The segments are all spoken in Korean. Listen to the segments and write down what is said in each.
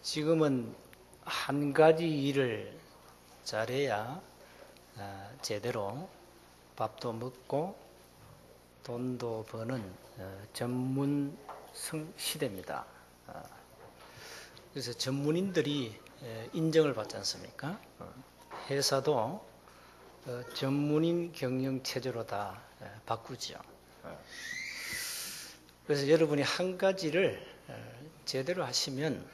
지금은 한 가지 일을 잘해야 제대로 밥도 먹고 돈도 버는 전문성 시대입니다. 그래서 전문인들이 인정을 받지 않습니까? 회사도 전문인 경영 체제로 다 바꾸죠. 그래서 여러분이 한 가지를 제대로 하시면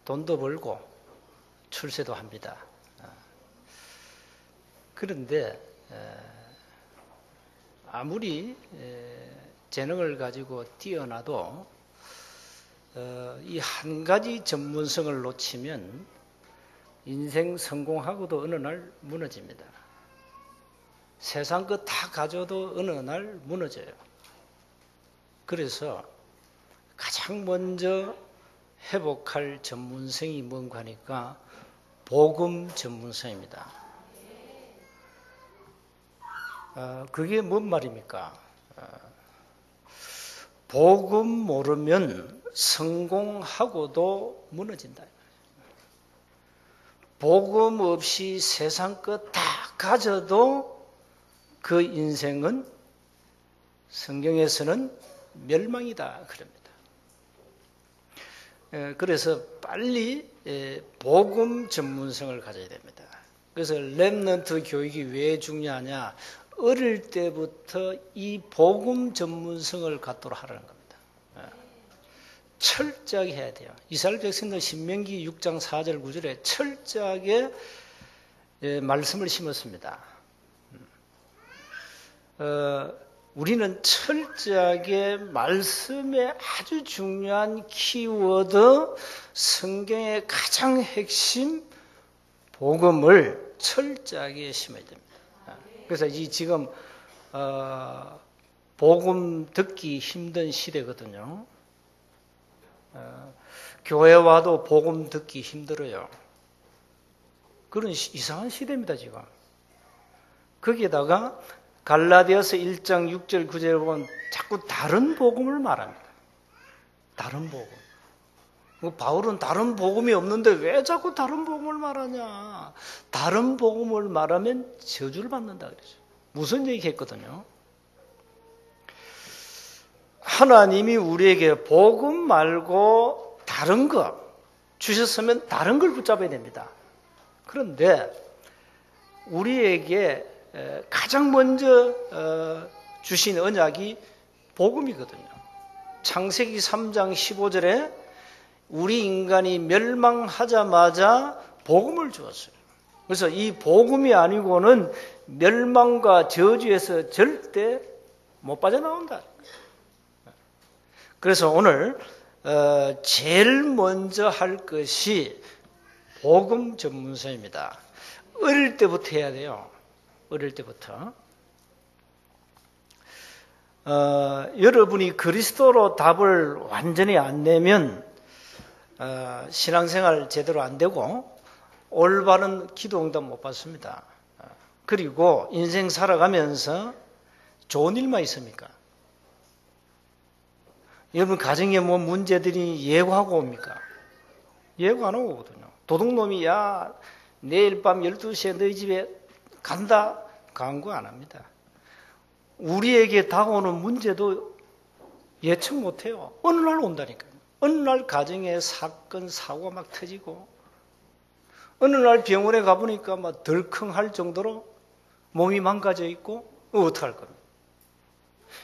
돈도 벌고 출세도 합니다. 그런데 아무리 재능을 가지고 뛰어나도 이 한 가지 전문성을 놓치면 인생 성공하고도 어느 날 무너집니다. 세상 것 다 가져도 어느 날 무너져요. 그래서 가장 먼저 회복할 전문성이 뭔가 하니까 복음 전문성입니다. 그게 뭔 말입니까? 복음 모르면 성공하고도 무너진다. 복음 없이 세상 것 다 가져도 그 인생은 성경에서는 멸망이다 그럽니다. 그래서 빨리 복음 전문성을 가져야 됩니다. 그래서 렘넌트 교육이 왜 중요하냐? 어릴 때부터 이 복음 전문성을 갖도록 하라는 겁니다. 철저하게 해야 돼요. 이스라엘 백성들 신명기 6장 4절 9절에 철저하게 말씀을 심었습니다. 우리는 철저하게 말씀의 아주 중요한 키워드, 성경의 가장 핵심 복음을 철저하게 심어야 됩니다. 그래서 지금 복음 듣기 힘든 시대거든요. 교회 와도 복음 듣기 힘들어요. 그런 이상한 시대입니다, 지금. 거기에다가 갈라디아서 1장 6절 9절에 보면 자꾸 다른 복음을 말합니다. 다른 복음. 바울은 다른 복음이 없는데 왜 자꾸 다른 복음을 말하냐? 다른 복음을 말하면 저주를 받는다 그러죠. 무슨 얘기 했거든요? 하나님이 우리에게 복음 말고 다른 거 주셨으면 다른 걸 붙잡아야 됩니다. 그런데 우리에게 가장 먼저 주신 언약이 복음이거든요. 창세기 3장 15절에 우리 인간이 멸망하자마자 복음을 주었어요. 그래서 이 복음이 아니고는 멸망과 저주에서 절대 못 빠져나온다. 그래서 오늘 제일 먼저 할 것이 복음 전문서입니다. 어릴 때부터 해야 돼요. 어릴 때부터. 여러분이 그리스도로 답을 완전히 안 내면 신앙생활 제대로 안 되고 올바른 기도 응답 못 받습니다. 그리고 인생 살아가면서 좋은 일만 있습니까? 여러분 가정에 뭐 문제들이 예고하고 옵니까? 예고 안 오거든요. 도둑놈이 야 내일 밤 12시에 너희 집에 간다. 강구 안 합니다. 우리에게 다가오는 문제도 예측 못해요. 어느 날 온다니까요. 어느 날 가정에 사건, 사고가 막 터지고 어느 날 병원에 가보니까 막 덜컹할 정도로 몸이 망가져 있고 어떡할 겁니까?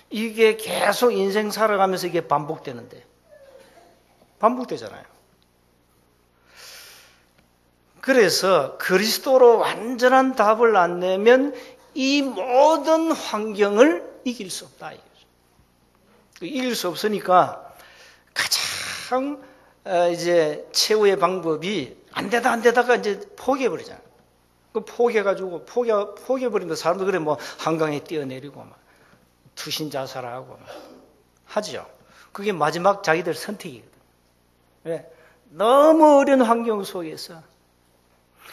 이게 계속 인생 살아가면서 이게 반복되는데 반복되잖아요. 그래서 그리스도로 완전한 답을 안 내면 이 모든 환경을 이길 수 없다. 이길 수 없으니까 가장 이제 최후의 방법이 안 되다가 이제 포기해버리잖아요. 그 포기해가지고 포기해버리면 사람들 그래 뭐 한강에 뛰어내리고 막 투신 자살하고 막 하죠. 그게 마지막 자기들 선택이거든. 왜? 너무 어려운 환경 속에서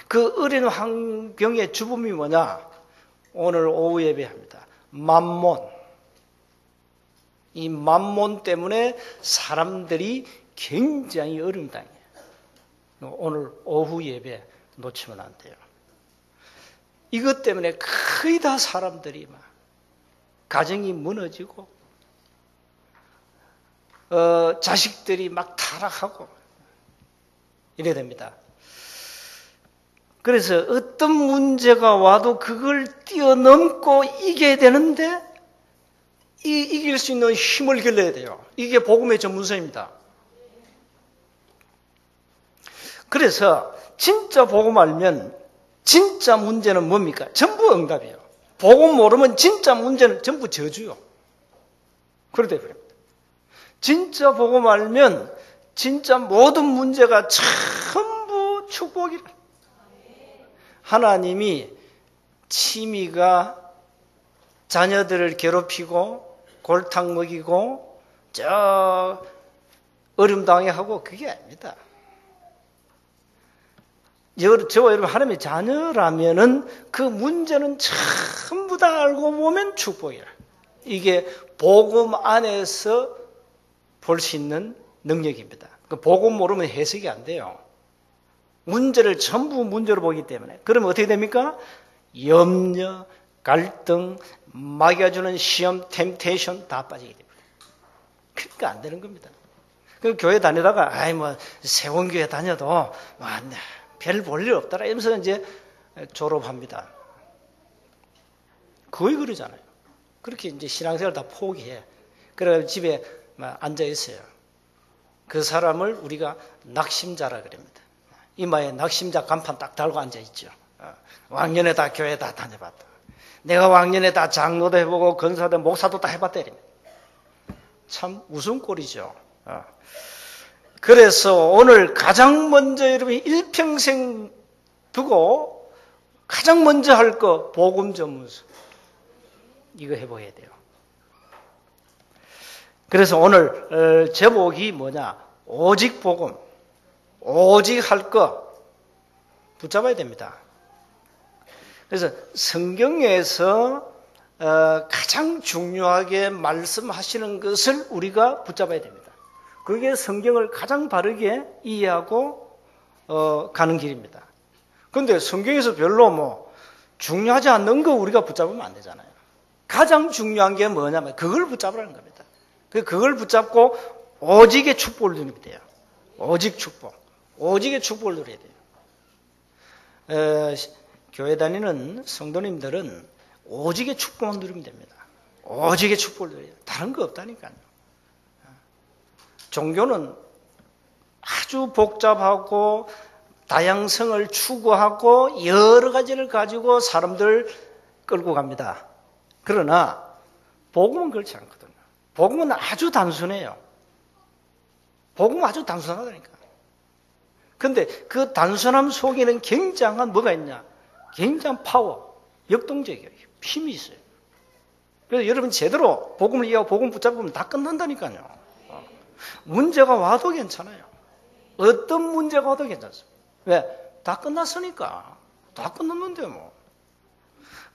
그 어려운 환경의 주범이 뭐냐? 오늘 오후 예배합니다. 만몬. 이 만몬 때문에 사람들이 굉장히 어려움 당해요. 오늘 오후 예배 놓치면 안 돼요. 이것 때문에 거의 다 사람들이 막 가정이 무너지고 자식들이 막 타락하고 이래야 됩니다. 그래서 어떤 문제가 와도 그걸 뛰어넘고 이겨야 되는데 이길 수 있는 힘을 길러야 돼요. 이게 복음의 전문서입니다. 그래서 진짜 복음 알면 진짜 문제는 뭡니까? 전부 응답이에요. 복음 모르면 진짜 문제는 전부 저주요. 그러다 그럽니다. 진짜 복음 알면 진짜 모든 문제가 전부 축복이라. 하나님이 취미가 자녀들을 괴롭히고 골탕 먹이고 어려움 당해 하고 그게 아닙니다. 저와 여러분 하나님의 자녀라면은 그 문제는 전부 다 알고 보면 축복이라. 이게 복음 안에서 볼 수 있는 능력입니다. 복음 모르면 해석이 안 돼요. 문제를 전부 문제로 보기 때문에. 그러면 어떻게 됩니까? 염려, 갈등, 마귀가 주는 시험, 템테이션 다 빠지게 됩니다. 그러니까 안 되는 겁니다. 그 교회 다니다가 세원교회 다녀도 별 볼 일 없더라 이러면서 이제 졸업합니다. 거의 그러잖아요. 그렇게 이제 신앙생활 다 포기해. 그래 집에 앉아 있어요. 그 사람을 우리가 낙심자라 그럽니다. 이마에 낙심자 간판 딱 달고 앉아 있죠. 왕년에 다 교회 다 다녀봤다. 내가 왕년에 다 장로도 해보고 건사도 목사도 다 해봤다 이럽니다. 참 웃음꼴이죠. 그래서 오늘 가장 먼저 여러분이 일평생 두고 가장 먼저 할 거 복음 전문서 이거 해보아야 돼요. 그래서 오늘 제목이 뭐냐? 오직 복음, 오직 할 거 붙잡아야 됩니다. 그래서 성경에서 가장 중요하게 말씀하시는 것을 우리가 붙잡아야 됩니다. 그게 성경을 가장 바르게 이해하고 가는 길입니다. 그런데 성경에서 별로 중요하지 않는 거 우리가 붙잡으면 안 되잖아요. 가장 중요한 게 뭐냐면 그걸 붙잡으라는 겁니다. 그걸 붙잡고 오직의 축복을 누리면 돼요. 오직 축복. 오직의 축복을 누려야 돼요. 교회 다니는 성도님들은 오직의 축복만 누리면 됩니다. 오직의 축복을 누려야 돼요. 다른 거 없다니까요. 종교는 아주 복잡하고 다양성을 추구하고 여러 가지를 가지고 사람들 끌고 갑니다. 그러나 복음은 그렇지 않거든요. 복음은 아주 단순해요. 복음은 아주 단순하다니까. 그런데 그 단순함 속에는 굉장한 뭐가 있냐? 굉장한 파워, 역동적이에요. 힘이 있어요. 그래서 여러분 제대로 복음을 이해하고 복음 붙잡으면 다 끝난다니까요. 문제가 와도 괜찮아요. 어떤 문제가 와도 괜찮습니다. 왜? 다 끝났으니까. 다 끝났는데 뭐.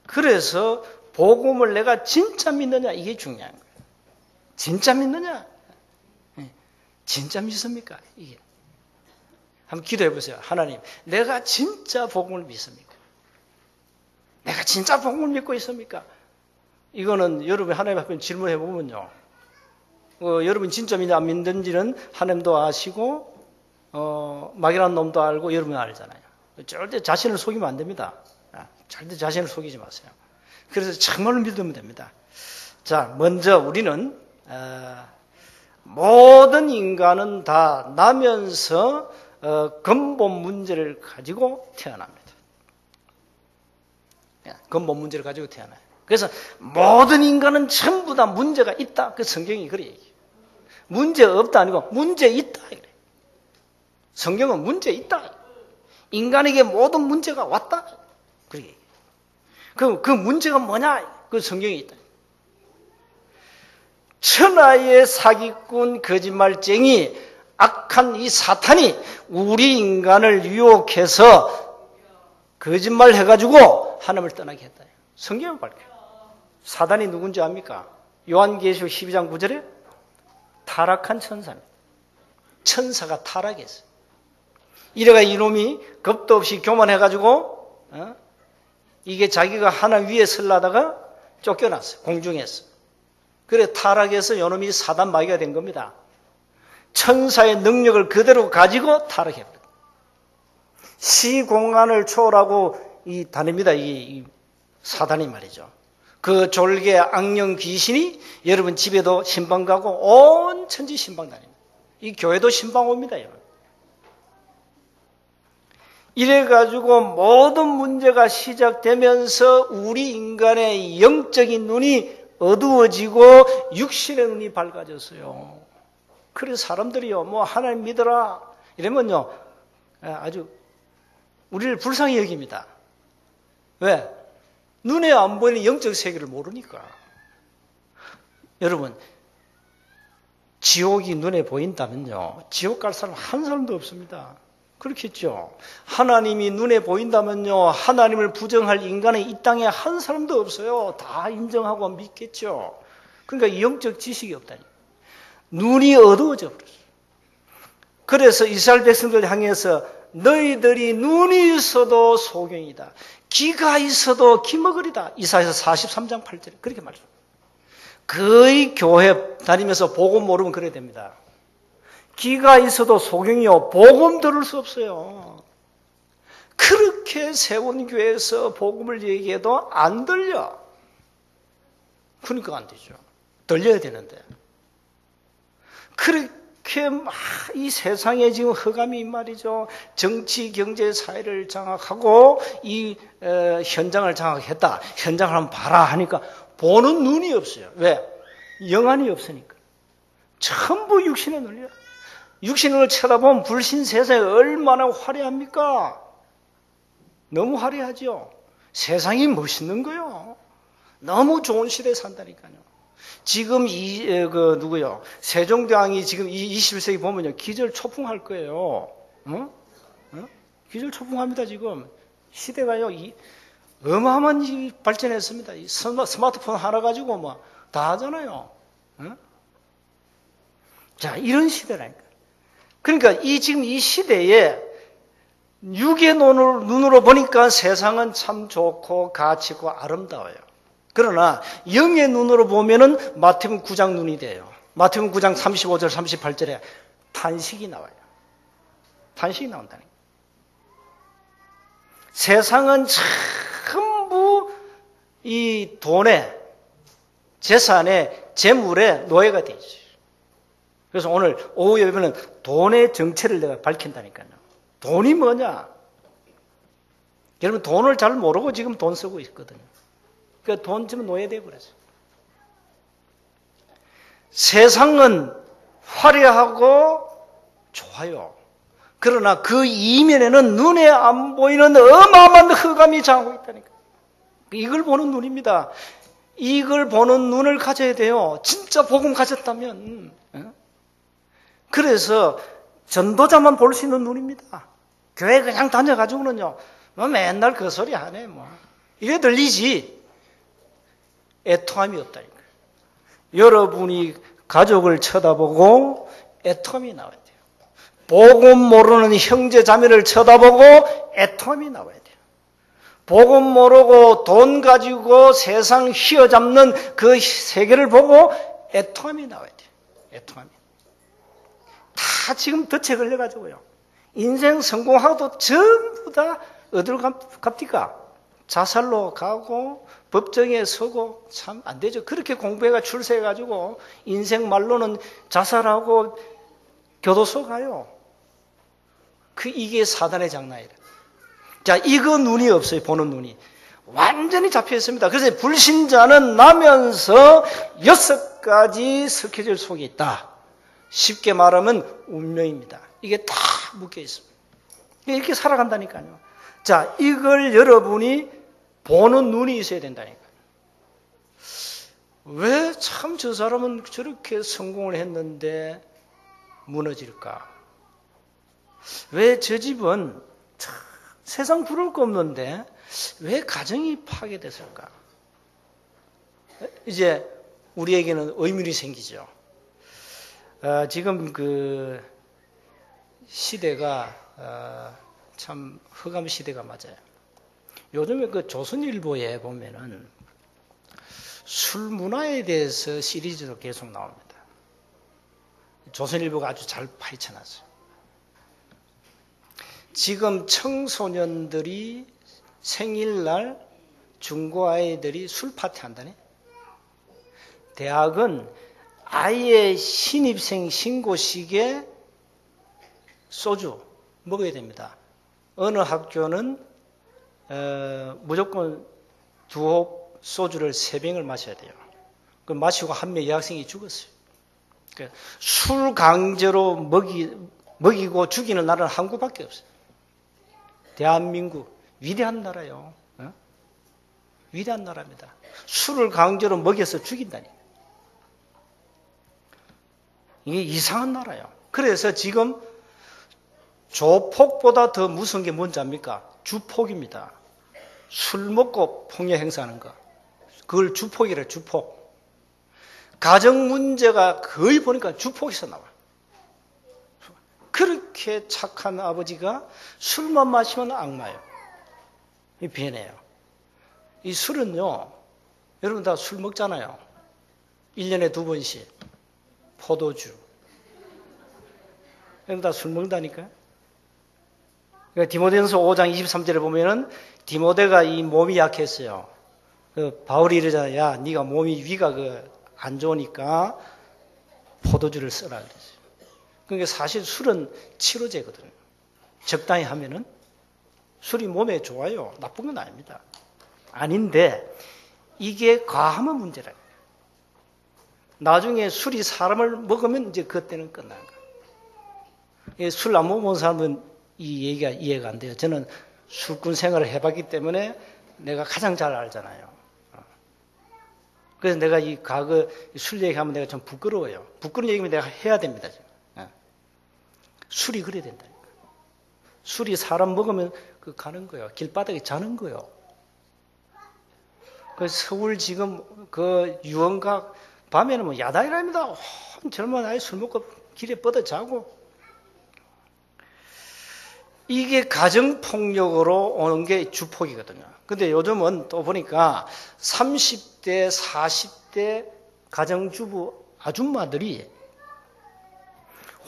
그래서 복음을 내가 진짜 믿느냐 이게 중요한 거예요. 진짜 믿느냐? 진짜 믿습니까? 이게. 한번 기도해 보세요. 하나님, 내가 진짜 복음을 믿습니까? 내가 진짜 복음을 믿고 있습니까? 이거는 여러분 하나님 앞에 질문해 보면요. 여러분 진짜 믿는지 안 믿는지는 하나님도 아시고 막이라는 놈도 알고 여러분 알잖아요. 절대 자신을 속이면 안 됩니다. 절대 자신을 속이지 마세요. 그래서 정말로 믿으면 됩니다. 자, 먼저 우리는 모든 인간은 다 나면서 근본 문제를 가지고 태어납니다. 근본 문제를 가지고 태어나요. 그래서 모든 인간은 전부 다 문제가 있다. 그 성경이 그래 얘기해요. 문제 없다 아니고 문제 있다. 그래. 성경은 문제 있다. 인간에게 모든 문제가 왔다. 그래 얘기해요. 그럼 그 문제가 뭐냐? 그 성경에 있다. 천하의 사기꾼 거짓말쟁이 악한 이 사탄이 우리 인간을 유혹해서 거짓말 해가지고 하나님을 떠나게 했다. 성경을 밝혀요. 사단이 누군지 압니까? 요한계시록 12장 9절에 타락한 천사입니다. 천사가 타락했어요. 이래가 이놈이 겁도 없이 교만해가지고 이게 자기가 하나 위에 설라다가 쫓겨났어요. 공중에서. 그래 타락해서 요놈이 사단 마귀가 된 겁니다. 천사의 능력을 그대로 가지고 타락해버렸어요. 시공간을 초월하고 다닙니다. 이 사단이 말이죠. 그 졸개 악령 귀신이 여러분 집에도 신방 가고 온 천지 신방 다닙니다. 이 교회도 신방 옵니다. 여러분. 이래가지고 모든 문제가 시작되면서 우리 인간의 영적인 눈이 어두워지고 육신의 눈이 밝아졌어요. 그래서 사람들이요, 뭐 하나님 믿어라 이러면요, 아주 우리를 불쌍히 여깁니다. 왜? 눈에 안 보이는 영적 세계를 모르니까. 여러분, 지옥이 눈에 보인다면요, 지옥 갈 사람 한 사람도 없습니다. 그렇겠죠. 하나님이 눈에 보인다면요, 하나님을 부정할 인간이 이 땅에 한 사람도 없어요. 다 인정하고 믿겠죠. 그러니까 영적 지식이 없다니. 눈이 어두워져 버렸어요. 그래서 이스라엘 백성들 향해서 너희들이 눈이 있어도 소경이다, 귀가 있어도 기머거리다. 이사야서 43장 8절에 그렇게 말합니다. 거의 교회 다니면서 복음 모르면 그래야 됩니다. 귀가 있어도 소경이요, 복음 들을 수 없어요. 그렇게 세운 교회에서 복음을 얘기해도 안 들려. 그러니까 안 되죠. 들려야 되는데. 그렇게 막 이 세상에 지금 흑암이 말이죠. 정치, 경제, 사회를 장악하고 이 현장을 장악했다. 현장을 한번 봐라 하니까 보는 눈이 없어요. 왜? 영안이 없으니까. 전부 육신의 눈이야. 육신을 쳐다보면 불신 세상이 얼마나 화려합니까? 너무 화려하죠. 세상이 멋있는 거요. 너무 좋은 시대에 산다니까요. 지금 누구요? 세종대왕이 지금 21세기 보면요, 기절초풍할 거예요. 기절초풍합니다, 지금. 시대가요, 어마어마한 발전했습니다. 이 스마트폰 하나 가지고 뭐 다 하잖아요. 자, 이런 시대라니까. 그러니까 지금 이 시대에 육의 눈으로 보니까 세상은 참 좋고 가치 있고 아름다워요. 그러나 영의 눈으로 보면은 마태복음 9장 눈이 돼요. 마태복음 9장 35절 38절에 탄식이 나와요. 탄식이 나온다니까. 세상은 전부 이 돈에, 재산에, 재물에 노예가 되지. 그래서 오늘 오후 예배는 돈의 정체를 내가 밝힌다니까요. 돈이 뭐냐? 여러분 돈을 잘 모르고 지금 돈 쓰고 있거든요. 그러니까 돈 지금 노예돼 버렸어요. 세상은 화려하고 좋아요. 그러나 그 이면에는 눈에 안 보이는 어마어마한 흑암이 장하고 있다니까. 이걸 보는 눈입니다. 이걸 보는 눈을 가져야 돼요. 진짜 복음 가졌다면. 그래서 전도자만 볼 수 있는 눈입니다. 교회 그냥 다녀가지고는요, 뭐 맨날 그 소리 하네, 뭐. 이게 들리지. 애통함이 없다니까. 여러분이 가족을 쳐다보고 애통함이 나와야 돼요. 복음 모르는 형제 자매를 쳐다보고 애통함이 나와야 돼요. 복음 모르고 돈 가지고 세상 휘어잡는 그 세계를 보고 애통함이 나와야 돼요. 애통함이. 다 지금 덫에 걸려가지고요. 인생 성공하고도 전부 다 어디로 갑니까? 자살로 가고 법정에 서고 참 안 되죠. 그렇게 공부해가 출세해가지고 인생 말로는 자살하고 교도소 가요. 이게 사단의 장난이라. 자, 이거 눈이 없어요. 보는 눈이. 완전히 잡혀 있습니다. 그래서 불신자는 나면서 6가지 스케줄 속에 있다. 쉽게 말하면 운명입니다. 이게 다 묶여 있습니다. 이렇게 살아간다니까요. 자, 이걸 여러분이 보는 눈이 있어야 된다니까요. 왜 참 저 사람은 저렇게 성공을 했는데 무너질까? 왜 저 집은 참 세상 부러울 거 없는데 왜 가정이 파괴됐을까? 이제 우리에게는 의문이 생기죠. 지금 그 시대가 참 흑암 시대가 맞아요. 요즘에 그 조선일보에 보면은 술 문화에 대해서 시리즈로 계속 나옵니다. 조선일보가 아주 잘 파헤쳐놨어요. 지금 청소년들이 생일날 중고 아이들이 술 파티 한다네. 대학은 아예 신입생 신고식에 소주 먹어야 됩니다. 어느 학교는 무조건 2홉 소주를 3병을 마셔야 돼요. 그 마시고 한 명 여학생이 죽었어요. 그러니까 술 강제로 먹이고 죽이는 나라는 한국밖에 없어요. 대한민국 위대한 나라요. 위대한 나라입니다. 술을 강제로 먹여서 죽인다니. 이게 이상한 나라예요. 그래서 지금 조폭보다 더 무서운 게 뭔지 압니까? 주폭입니다. 술 먹고 폭력 행사하는 거. 그걸 주폭이래, 주폭. 가정 문제가 거의 보니까 주폭에서 나와요. 그렇게 착한 아버지가 술만 마시면 악마예요. 이 변해요. 이 술은요, 여러분 다 술 먹잖아요. 1년에 2번씩. 포도주. 여러분 다 술 먹는다니까요. 그러니까 디모데전서 5장 23절에 보면은 디모데가 이 몸이 약했어요. 바울이 이러잖아요. 야, 네가 몸이 위가 안 좋으니까 포도주를 써라 그랬어요. 그러니까 사실 술은 치료제거든요. 적당히 하면은 술이 몸에 좋아요. 나쁜 건 아닙니다. 아닌데 이게 과하면 문제라. 나중에 술이 사람을 먹으면 이제 그때는 끝나는 거예요. 술 안 먹어본 사람은 이 얘기가 이해가 안 돼요. 저는 술꾼 생활을 해봤기 때문에 내가 가장 잘 알잖아요. 그래서 내가 이 과거 술 얘기하면 내가 좀 부끄러워요. 부끄러운 얘기면 내가 해야 됩니다. 지금. 술이 그래야 된다니까. 술이 사람 먹으면 가는 거예요. 길바닥에 자는 거예요. 그 서울 지금 그 유흥각 밤에는 뭐 야단이랍니다. 젊은 아이 술 먹고 길에 뻗어 자고. 이게 가정폭력으로 오는 게 주폭이거든요. 근데 요즘은 또 보니까 30대, 40대 가정주부 아줌마들이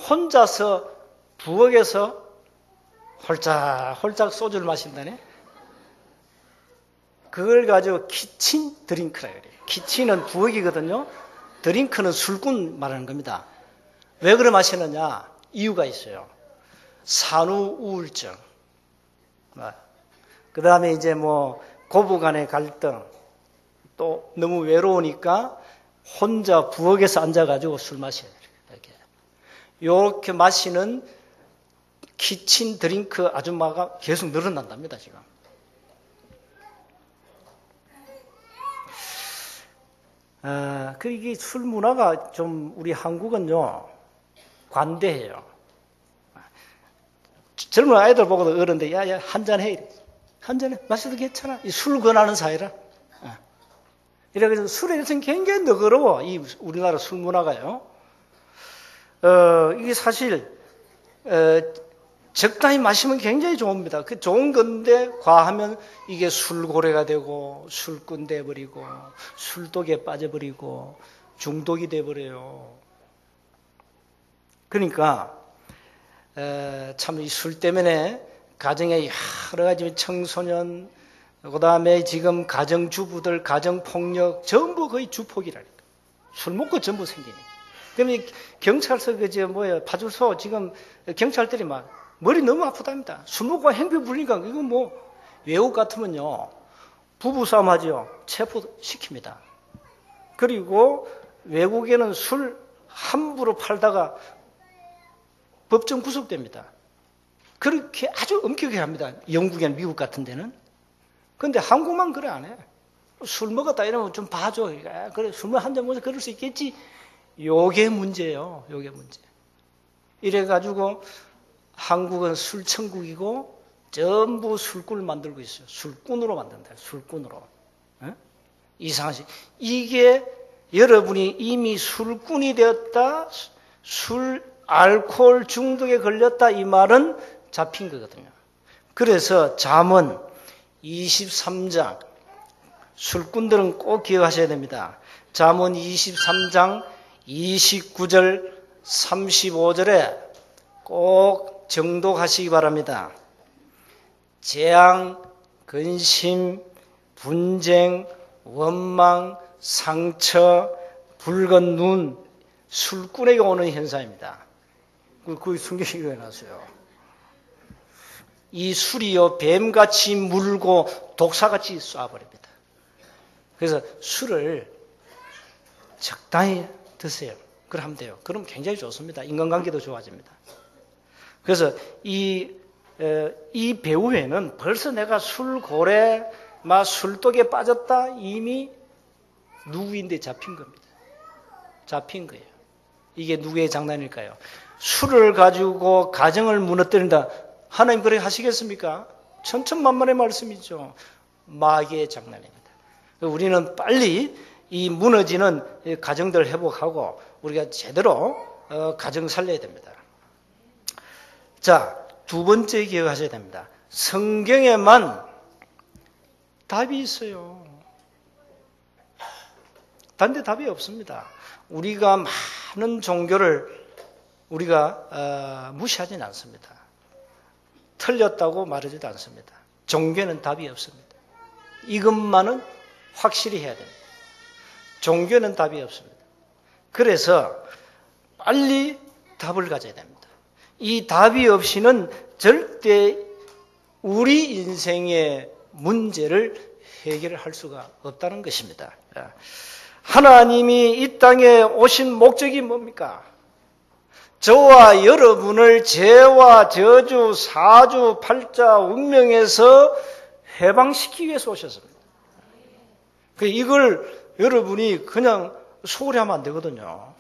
혼자서 부엌에서 홀짝홀짝 소주를 마신다네? 그걸 가지고 키친 드링크라 그래요. 키친은 부엌이거든요. 드링크는 술꾼 말하는 겁니다. 왜 그래 마시느냐? 이유가 있어요. 산후 우울증, 그 다음에 이제 뭐 고부간의 갈등, 또 너무 외로우니까 혼자 부엌에서 앉아가지고 술 마셔요. 이렇게 마시는 키친 드링크 아줌마가 계속 늘어난답니다, 지금. 이게 술 문화가 좀 우리 한국은요, 관대해요. 젊은 아이들 보고도 어른데, 야, 한잔해. 한잔해. 마셔도 괜찮아. 술 권하는 사회라. 이래서 술에 대해서는 굉장히 너그러워. 이 우리나라 술 문화가요. 이게 사실, 적당히 마시면 굉장히 좋습니다. 그 좋은 건데, 과하면 이게 술고래가 되고, 술꾼 돼버리고, 술독에 빠져버리고, 중독이 돼버려요. 그러니까, 참 이 술 때문에 가정에 여러 가지 청소년, 그 다음에 지금 가정주부들, 가정폭력, 전부 거의 주폭이라니까. 술 먹고 전부 생기네. 그러면 경찰서, 파출소, 지금 경찰들이 막 머리 너무 아프답니다. 술 먹고 행패 부리니까, 이거 뭐, 외국 같으면요, 부부싸움 하죠. 체포시킵니다. 그리고 외국에는 술 함부로 팔다가 법정 구속됩니다. 그렇게 아주 엄격하게 합니다. 영국이나 미국 같은 데는. 그런데 한국만 그래 안 해. 술 먹었다 이러면 좀 봐줘. 그래, 술 한 잔 먹어서 그럴 수 있겠지. 요게 문제예요. 요게 문제. 이래가지고 한국은 술천국이고 전부 술꾼을 만들고 있어요. 술꾼으로 만든다. 술꾼으로. 이상하지. 이게 여러분이 이미 술꾼이 되었다, 알코올 중독에 걸렸다 이 말은 잡힌 거거든요. 그래서 잠언 23장, 술꾼들은 꼭 기억하셔야 됩니다. 잠언 23장 29절 35절에 꼭 정독하시기 바랍니다. 재앙, 근심, 분쟁, 원망, 상처, 붉은 눈, 술꾼에게 오는 현상입니다. 그게 성경에 일어났어요. 이 술이요 뱀같이 물고 독사같이 쏴버립니다. 그래서 술을 적당히 드세요. 그럼 돼요. 그럼 굉장히 좋습니다. 인간관계도 좋아집니다. 그래서 이 배후에는 벌써 내가 술고래, 술독에 빠졌다 이미 누구인데 잡힌 겁니다. 잡힌 거예요. 이게 누구의 장난일까요? 술을 가지고 가정을 무너뜨린다. 하나님 그렇게 하시겠습니까? 천천만만의 말씀이죠. 마귀의 장난입니다. 우리는 빨리 이 무너지는 가정들 회복하고 우리가 제대로 가정 살려야 됩니다. 자, 두 번째 기억하셔야 됩니다. 성경에만 답이 있어요. 단데 답이 없습니다. 우리가 많은 종교를 우리가 무시하지는 않습니다. 틀렸다고 말하지도 않습니다. 종교는 답이 없습니다. 이것만은 확실히 해야 됩니다. 종교는 답이 없습니다. 그래서 빨리 답을 가져야 됩니다. 이 답이 없이는 절대 우리 인생의 문제를 해결할 수가 없다는 것입니다. 하나님이 이 땅에 오신 목적이 뭡니까? 저와 여러분을 죄와 저주, 사주, 팔자, 운명에서 해방시키기 위해서 오셨습니다. 이걸 여러분이 그냥 소홀히 하면 안 되거든요.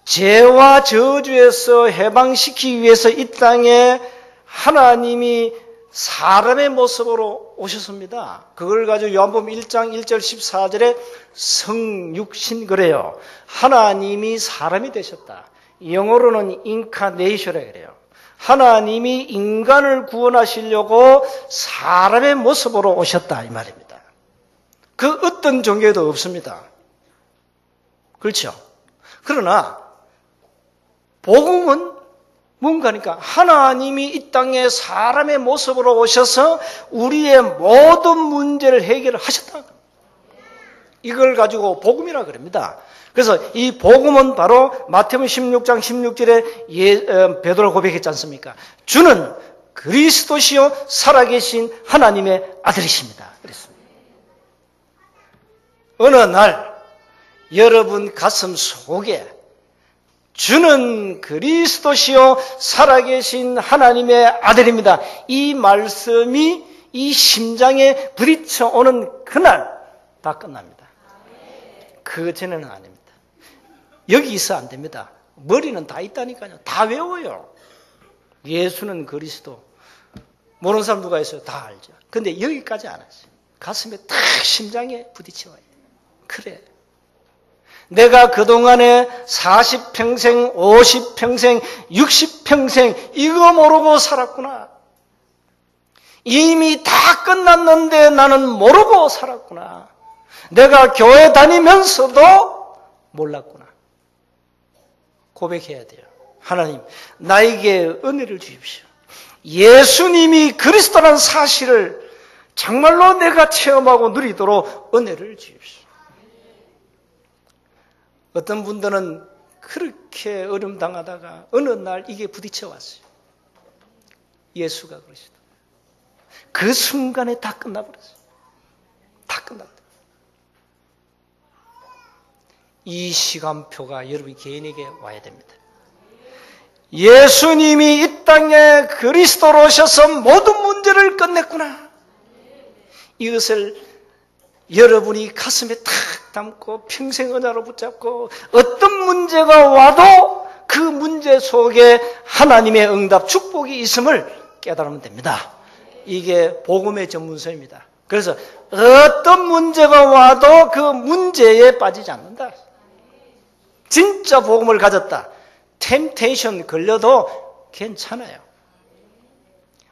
죄와 저주에서 해방시키기 위해서 이 땅에 하나님이 사람의 모습으로 오셨습니다. 그걸 가지고 요한복음 1장 1절 14절에 성육신 그래요. 하나님이 사람이 되셨다. 영어로는 인카네이션이라고 그래요. 하나님이 인간을 구원하시려고 사람의 모습으로 오셨다 이 말입니다. 그 어떤 종교에도 없습니다. 그렇죠? 그러나 복음은 뭔가니까 하나님이 이 땅에 사람의 모습으로 오셔서 우리의 모든 문제를 해결하셨다. 이걸 가지고 복음이라고 그럽니다. 그래서 이 복음은 바로 마태복음 16장 16절에 베드로가 고백했지 않습니까? 주는 그리스도시요 살아계신 하나님의 아들이십니다. 그랬습니다. 어느 날 여러분 가슴 속에 주는 그리스도시요 살아계신 하나님의 아들입니다. 이 말씀이 이 심장에 부딪혀오는 그날 다 끝납니다. 그 전에는 아닙니다. 여기 있어 안 됩니다. 머리는 다 있다니까요. 다 외워요. 예수는 그리스도. 모르는 사람 누가 있어요? 다 알죠. 근데 여기까지 안 하죠. 가슴에 탁 심장에 부딪혀와요. 그래. 내가 그동안에 40평생, 50평생, 60평생 이거 모르고 살았구나. 이미 다 끝났는데 나는 모르고 살았구나. 내가 교회 다니면서도 몰랐구나. 고백해야 돼요. 하나님, 나에게 은혜를 주십시오. 예수님이 그리스도라는 사실을 정말로 내가 체험하고 누리도록 은혜를 주십시오. 어떤 분들은 그렇게 어려움 당하다가 어느 날 이게 부딪혀 왔어요. 예수가 그리스도. 그 순간에 다 끝나버렸어요. 다 끝났다. 이 시간표가 여러분 개인에게 와야 됩니다. 예수님이 이 땅에 그리스도로 오셔서 모든 문제를 끝냈구나. 이것을 여러분이 가슴에 탁 담고 평생 은혜로 붙잡고 어떤 문제가 와도 그 문제 속에 하나님의 응답, 축복이 있음을 깨달으면 됩니다. 이게 복음의 전문서입니다. 그래서 어떤 문제가 와도 그 문제에 빠지지 않는다. 진짜 복음을 가졌다. 템테이션 걸려도 괜찮아요.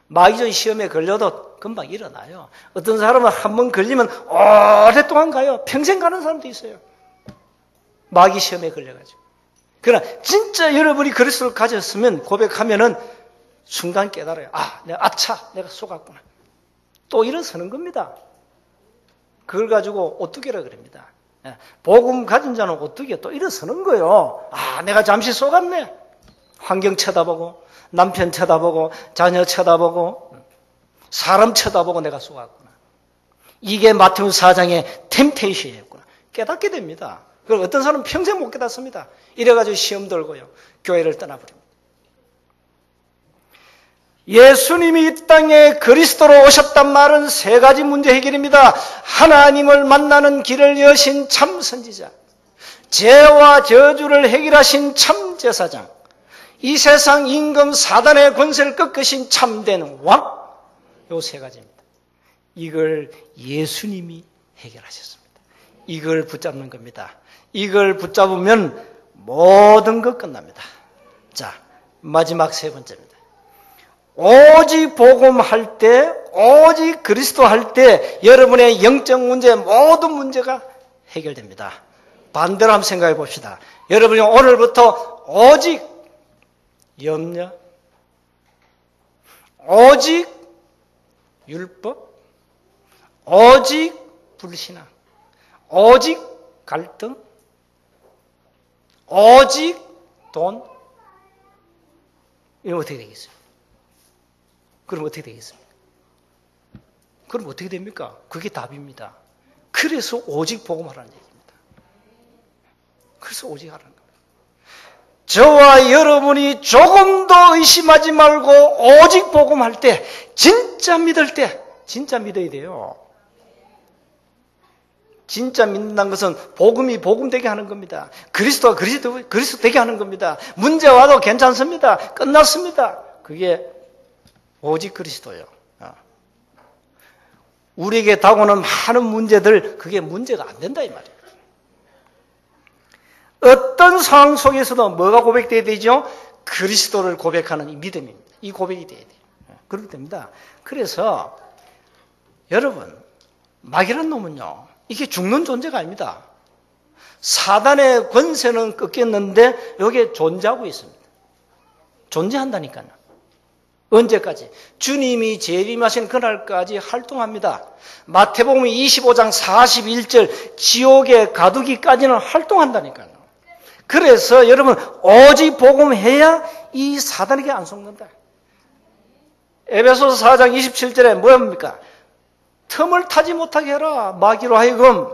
마귀전 시험에 걸려도 금방 일어나요. 어떤 사람은 한 번 걸리면 오랫동안 가요. 평생 가는 사람도 있어요. 마귀 시험에 걸려가지고. 그러나 진짜 여러분이 그리스도를 가졌으면 고백하면은 순간 깨달아요. 아, 내가 속았구나. 또 일어서는 겁니다. 그걸 가지고 오뚜기라 그럽니다. 복음 가진 자는 오뚜기가 또 일어서는 거예요. 아, 내가 잠시 속았네. 환경 쳐다보고, 남편 쳐다보고, 자녀 쳐다보고, 사람 쳐다보고 내가 속았구나. 이게 마태복음 4장의 템테이션이었구나. 깨닫게 됩니다. 그걸 어떤 사람은 평생 못 깨닫습니다. 이래가지고 시험 들고요. 교회를 떠나버립니다. 예수님이 이 땅에 그리스도로 오셨단 말은 세 가지 문제 해결입니다. 하나님을 만나는 길을 여신 참 선지자, 죄와 저주를 해결하신 참 제사장, 이 세상 임금 사단의 권세를 꺾으신 참된 왕, 요 세 가지입니다. 이걸 예수님이 해결하셨습니다. 이걸 붙잡는 겁니다. 이걸 붙잡으면 모든 것 끝납니다. 자, 마지막 세 번째입니다. 오직 복음할 때, 오직 그리스도 할 때 여러분의 영적 문제, 모든 문제가 해결됩니다. 반대로 한번 생각해 봅시다. 여러분이 오늘부터 오직 염려, 오직 율법, 오직 불신앙, 오직 갈등, 오직 돈, 이러면 어떻게 되겠어요? 그럼 어떻게 되겠습니까? 그럼 어떻게 됩니까? 그게 답입니다. 그래서 오직 복음하라는 얘기입니다. 그래서 오직 하라는 겁니다. 저와 여러분이 조금도 의심하지 말고 오직 복음할 때, 진짜 믿을 때, 진짜 믿어야 돼요. 진짜 믿는다는 것은 복음이 복음되게 하는 겁니다. 그리스도가 그리스도 되게 하는 겁니다. 문제 와도 괜찮습니다. 끝났습니다. 그게 오직 그리스도예요. 우리에게 다가오는 많은 문제들, 그게 문제가 안 된다 이 말이에요. 어떤 상황 속에서도 뭐가 고백돼야 되죠? 그리스도를 고백하는 이 믿음입니다. 이 고백이 돼야 돼요. 그렇게 됩니다. 그래서 여러분, 마귀란 놈은요, 이게 죽는 존재가 아닙니다. 사단의 권세는 꺾였는데 여기에 존재하고 있습니다. 존재한다니까요. 언제까지? 주님이 재림하신 그날까지 활동합니다. 마태복음 25장 41절 지옥에 가두기까지는 활동한다니까요. 그래서 여러분 오직 복음해야 이 사단에게 안 속는다. 에베소서 4장 27절에 뭐합니까? 틈을 타지 못하게 해라. 마귀로 하여금.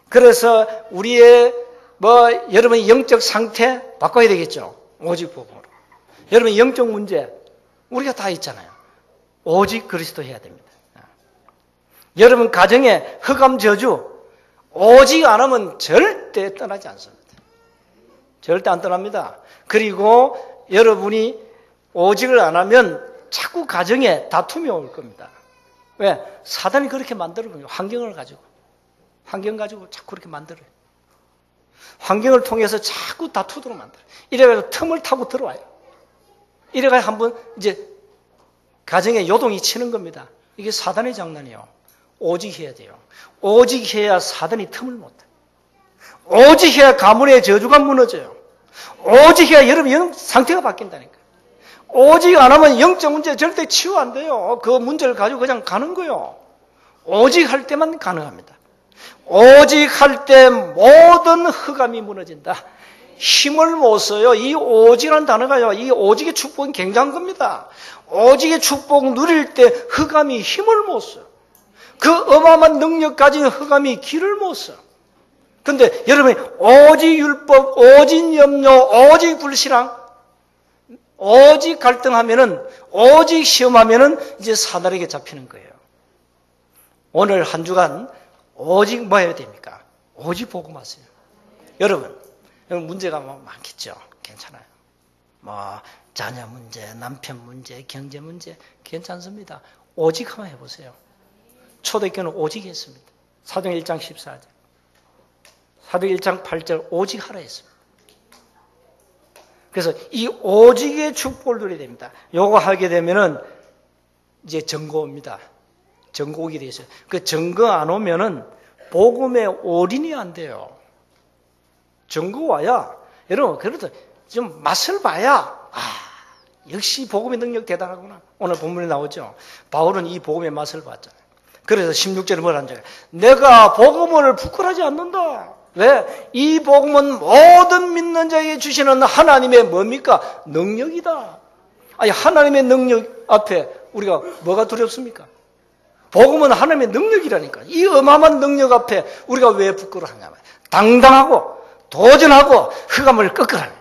그래서 우리의 여러분의 영적 상태 바꿔야 되겠죠. 오직 복음으로. 여러분 영적 문제 우리가 다 있잖아요. 오직 그리스도 해야 됩니다. 여러분 가정에 흑암 저주 오직 안 하면 절대 떠나지 않습니다. 절대 안 떠납니다. 그리고 여러분이 오직을 안 하면 자꾸 가정에 다툼이 올 겁니다. 왜? 사단이 그렇게 만들어요. 환경을 가지고. 환경 가지고 자꾸 그렇게 만들어요. 환경을 통해서 자꾸 다투도록 만들어요. 이래가지고 틈을 타고 들어와요. 이래가지고 한번 이제 가정에 요동이 치는 겁니다. 이게 사단의 장난이에요. 오직 해야 돼요. 오직 해야 사단이 틈을 못 해요. 오직 해야 가문의 저주가 무너져요. 오직 해야 여러분 영 상태가 바뀐다니까. 오직 안 하면 영적 문제 절대 치유 안 돼요. 그 문제를 가지고 그냥 가는 거예요. 오직 할 때만 가능합니다. 오직 할 때 모든 흑암이 무너진다. 힘을 못 써요. 이 오직이라는 단어가요. 이 오직의 축복은 굉장한 겁니다. 오직의 축복 누릴 때 흑암이 힘을 못 써요. 그 어마어마한 능력 가진 흑암이 길을 못 써요. 근데 여러분이 오직 율법, 오직 염려, 오직 불신앙, 오직 갈등하면은, 오직 시험하면은 이제 사단에게 잡히는 거예요. 오늘 한 주간 오직 뭐 해야 됩니까? 오직 복음하세요. 여러분 문제가 많겠죠. 괜찮아요. 자녀 문제, 남편 문제, 경제 문제 괜찮습니다. 오직 한번 해보세요. 초대교회는 오직 했습니다. 사도행 1장 14절. 사도행 1장 8절 오직 하라 했습니다. 그래서 이 오직의 축복을 누려야 됩니다. 요거 하게 되면은 이제 증거 옵니다. 증거 오게 돼 있어요. 그 증거 안 오면은 복음에 올인이 안 돼요. 증거 와야, 여러분, 그래도 좀 맛을 봐야, 역시 복음의 능력 대단하구나. 오늘 본문에 나오죠. 바울은 이 복음의 맛을 봤잖아요. 그래서 16절에 뭐라 하는 줄 알아요? 내가 복음을 부끄러워하지 않는다. 왜? 이 복음은 모든 믿는 자에게 주시는 하나님의 뭡니까? 능력이다. 아니, 하나님의 능력 앞에 우리가 뭐가 두렵습니까? 복음은 하나님의 능력이라니까. 이 어마어마한 능력 앞에 우리가 왜 부끄러워하냐. 당당하고 도전하고 흑암을 꺾으라.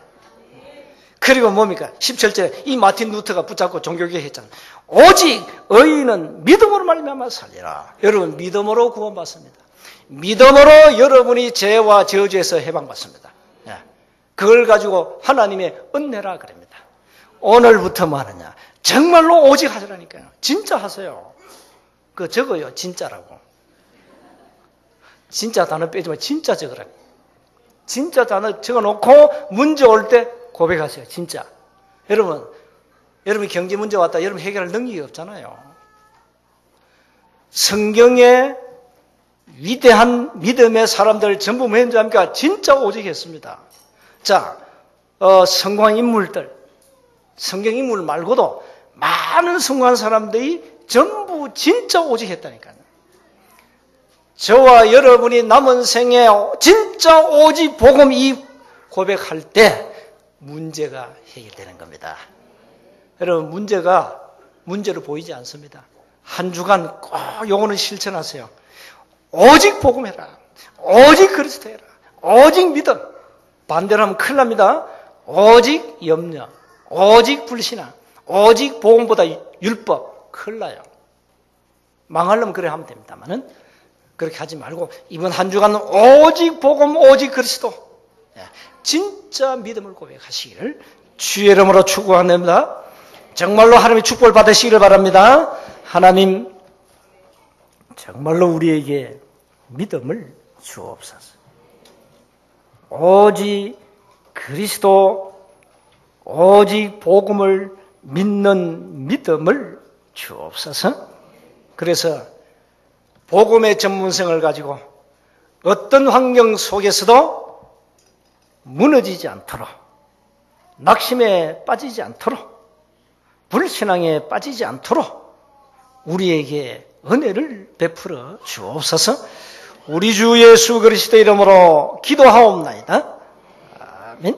그리고 뭡니까? 17절에 이 마틴 루터가 붙잡고 종교개혁 했잖아요. 오직 의인은 믿음으로 말미암아 살리라. 여러분, 믿음으로 구원받습니다. 믿음으로 여러분이 죄와 저주에서 해방받습니다. 그걸 가지고 하나님의 은혜라 그럽니다. 오늘부터 뭐 하느냐? 정말로 오직 하시라니까요. 진짜 하세요. 그거 적어요. 진짜라고. 진짜 단어 빼지만 진짜 적으라고. 진짜 단어 적어놓고 문제 올 때 고백하세요. 진짜. 여러분 경제 문제 왔다. 여러분 해결할 능력이 없잖아요. 성경에 위대한 믿음의 사람들 전부 뭐 했는지 압니까? 진짜 오직했습니다. 자, 성공한 인물들, 성경 인물 말고도 많은 성공한 사람들이 전부 진짜 오직했다니까요. 저와 여러분이 남은 생에 진짜 오직 복음 이 고백할 때 문제가 해결되는 겁니다. 여러분, 문제로 보이지 않습니다. 한 주간 꼭 요거는 실천하세요. 오직 복음해라. 오직 그리스도 해라. 오직 믿음. 반대로 하면 큰일 납니다. 오직 염려. 오직 불신앙. 오직 복음보다 율법. 큰일 나요. 망하려면 그래 하면 됩니다만은 그렇게 하지 말고 이번 한 주간은 오직 복음, 오직 그리스도. 진짜 믿음을 고백하시기를 주의 이름으로 축복합니다. 정말로 하나님의 축복을 받으시기를 바랍니다. 하나님, 정말로 우리에게 믿음을 주옵소서. 오직 그리스도, 오직 복음을 믿는 믿음을 주옵소서. 그래서 복음의 전문성을 가지고 어떤 환경 속에서도 무너지지 않도록, 낙심에 빠지지 않도록, 불신앙에 빠지지 않도록 우리에게 은혜를 베풀어 주옵소서. 우리 주 예수 그리스도 이름으로 기도하옵나이다. 아멘.